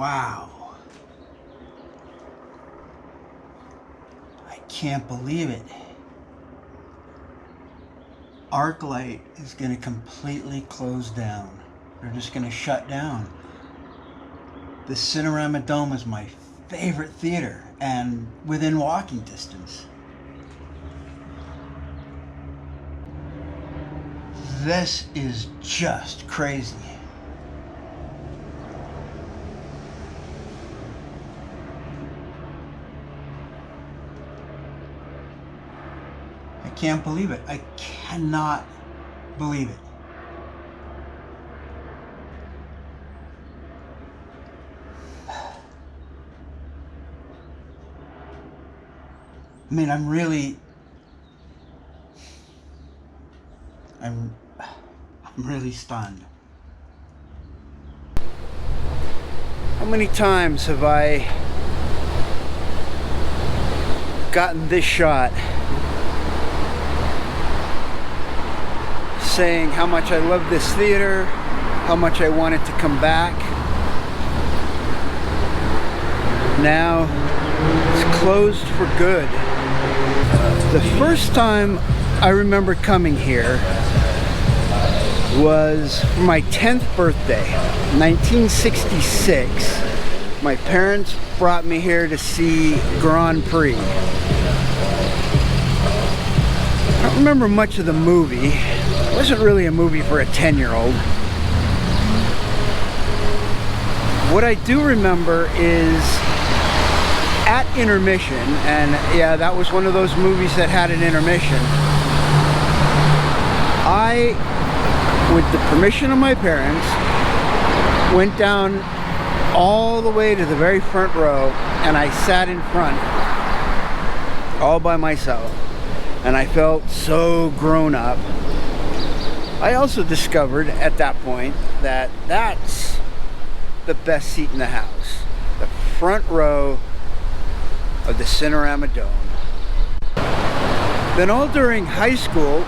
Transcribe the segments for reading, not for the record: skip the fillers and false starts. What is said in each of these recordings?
Wow. I can't believe it. ArcLight is going to completely close down. They're just going to shut down. The Cinerama Dome is my favorite theater and within walking distance. This is just crazy. I can't believe it. I cannot believe it. I mean, I'm really stunned. How many times have I gotten this shot saying how much I love this theater, how much I want it to come back. Now it's closed for good. The first time I remember coming here was for my 10th birthday, 1966. My parents brought me here to see Grand Prix. I don't remember much of the movie. It wasn't really a movie for a 10-year-old. What I do remember is at intermission, and yeah, that was one of those movies that had an intermission, I, with the permission of my parents, went down all the way to the very front row, and I sat in front all by myself, and I felt so grown up. I also discovered at that point that that's the best seat in the house, the front row of the Cinerama Dome. Then all during high school,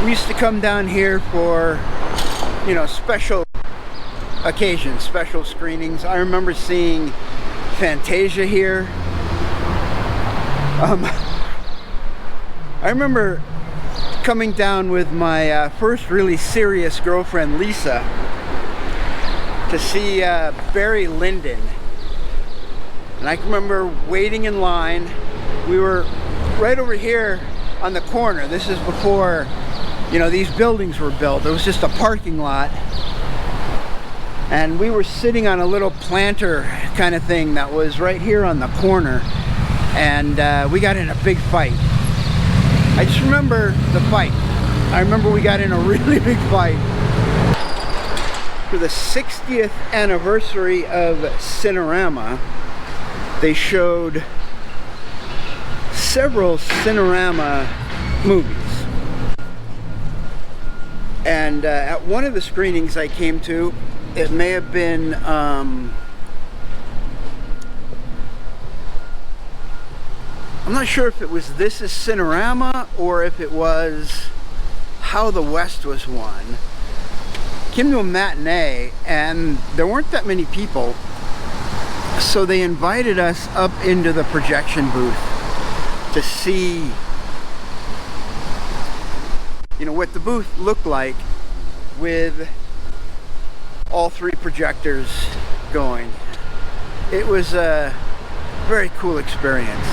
we used to come down here for, you know, special occasions, special screenings. I remember seeing Fantasia here. I remember coming down with my first really serious girlfriend, Lisa, to see Barry Lyndon. And I can remember waiting in line. We were right over here on the corner. This is before, you know, these buildings were built. It was just a parking lot. And we were sitting on a little planter kind of thing that was right here on the corner. And we got in a big fight. I just remember the fight. I remember we got in a really big fight. For the 60th anniversary of Cinerama, they showed several Cinerama movies. And at one of the screenings I came to, it may have been I'm not sure if it was This Is Cinerama or if it was How the West Was Won. Came to a matinee and there weren't that many people, so they invited us up into the projection booth to see, you know, what the booth looked like with all three projectors going. It was a very cool experience.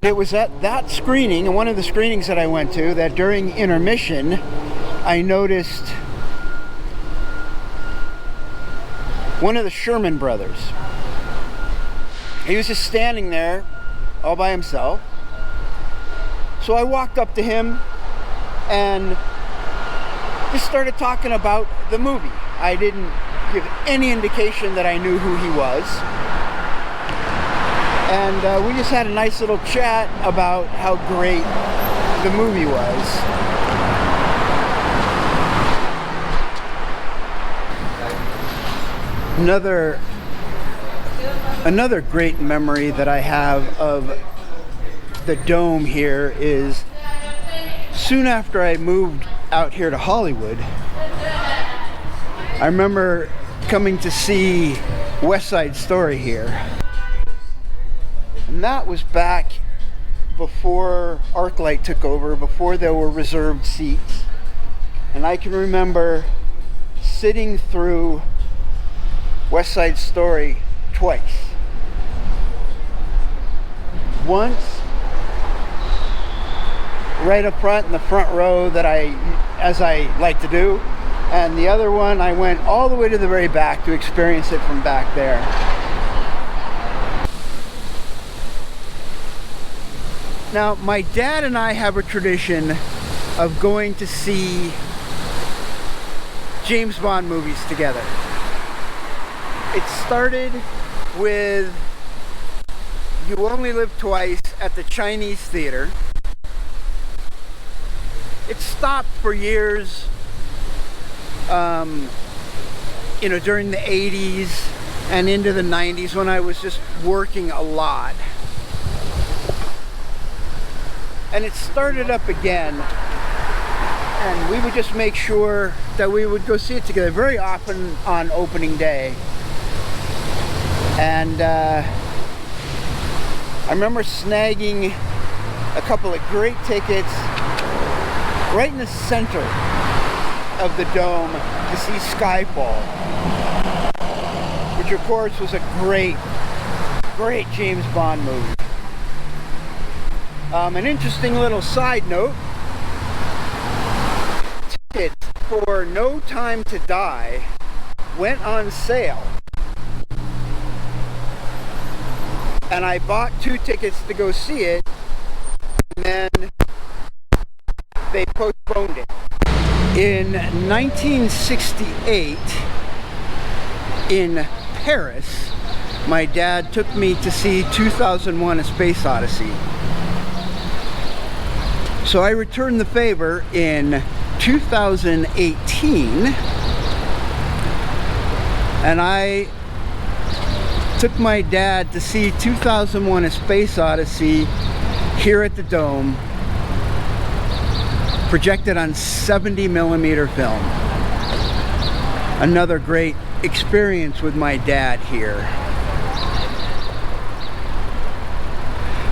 It was at that screening, and one of the screenings that I went to, that during intermission I noticed one of the Sherman brothers. He was just standing there all by himself. So I walked up to him and just started talking about the movie. I didn't give any indication that I knew who he was. And we just had a nice little chat about how great the movie was. Another Another great memory that I have of the Dome here is soon after I moved out here to Hollywood, I remember coming to see West Side Story here. And that was back before ArcLight took over, before there were reserved seats. And I can remember sitting through West Side Story twice. Once right up front in the front row as I like to do, and the other one I went all the way to the very back to experience it from back there. Now, my dad and I have a tradition of going to see James Bond movies together. It started with You Only Live Twice at the Chinese Theater. It stopped for years, during the 80s and into the 90s when I was just working a lot. And it started up again, and we would just make sure that we would go see it together, very often on opening day. And I remember snagging a couple of great tickets right in the center of the Dome to see Skyfall, which of course was a great James Bond movie. An interesting little side note, tickets for No Time to Die went on sale. And I bought 2 tickets to go see it, and then they postponed it. In 1968, in Paris, my dad took me to see 2001: A Space Odyssey. So I returned the favor in 2018, and I took my dad to see 2001: A Space Odyssey here at the Dome, projected on 70mm film. Another great experience with my dad here.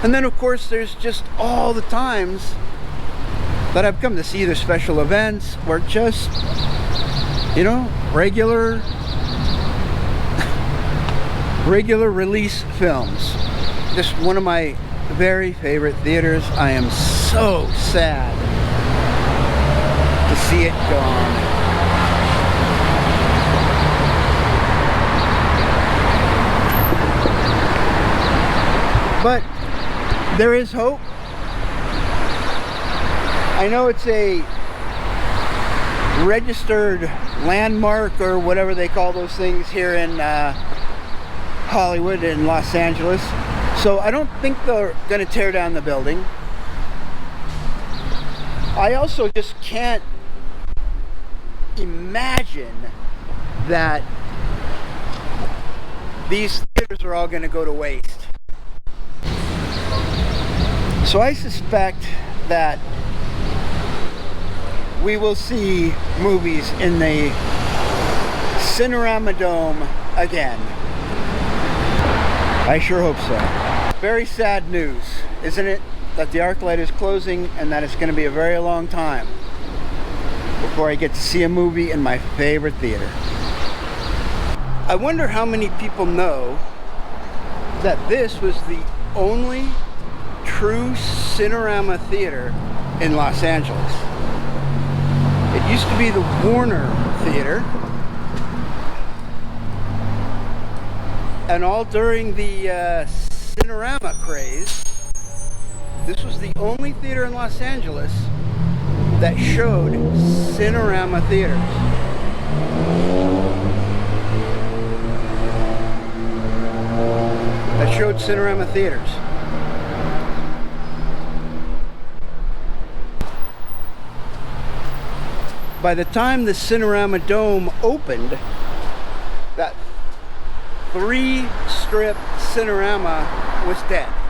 And then of course there's just all the times that I've come to see either special events or just, regular release films. Just one of my very favorite theaters. I am so sad to see it gone. But there is hope. I know it's a registered landmark or whatever they call those things here in Hollywood and Los Angeles, so I don't think they're going to tear down the building. I also just can't imagine that these theaters are all going to go to waste. So I suspect that we will see movies in the Cinerama Dome again. I sure hope so. Very sad news, isn't it? That the ArcLight is closing and that it's going to be a very long time before I get to see a movie in my favorite theater. I wonder how many people know that this was the only true Cinerama theater in Los Angeles. It used to be the Warner Theater, and all during the Cinerama craze, this was the only theater in Los Angeles that showed Cinerama theaters. That showed Cinerama theaters. By the time the Cinerama Dome opened, that 3 strip Cinerama was dead.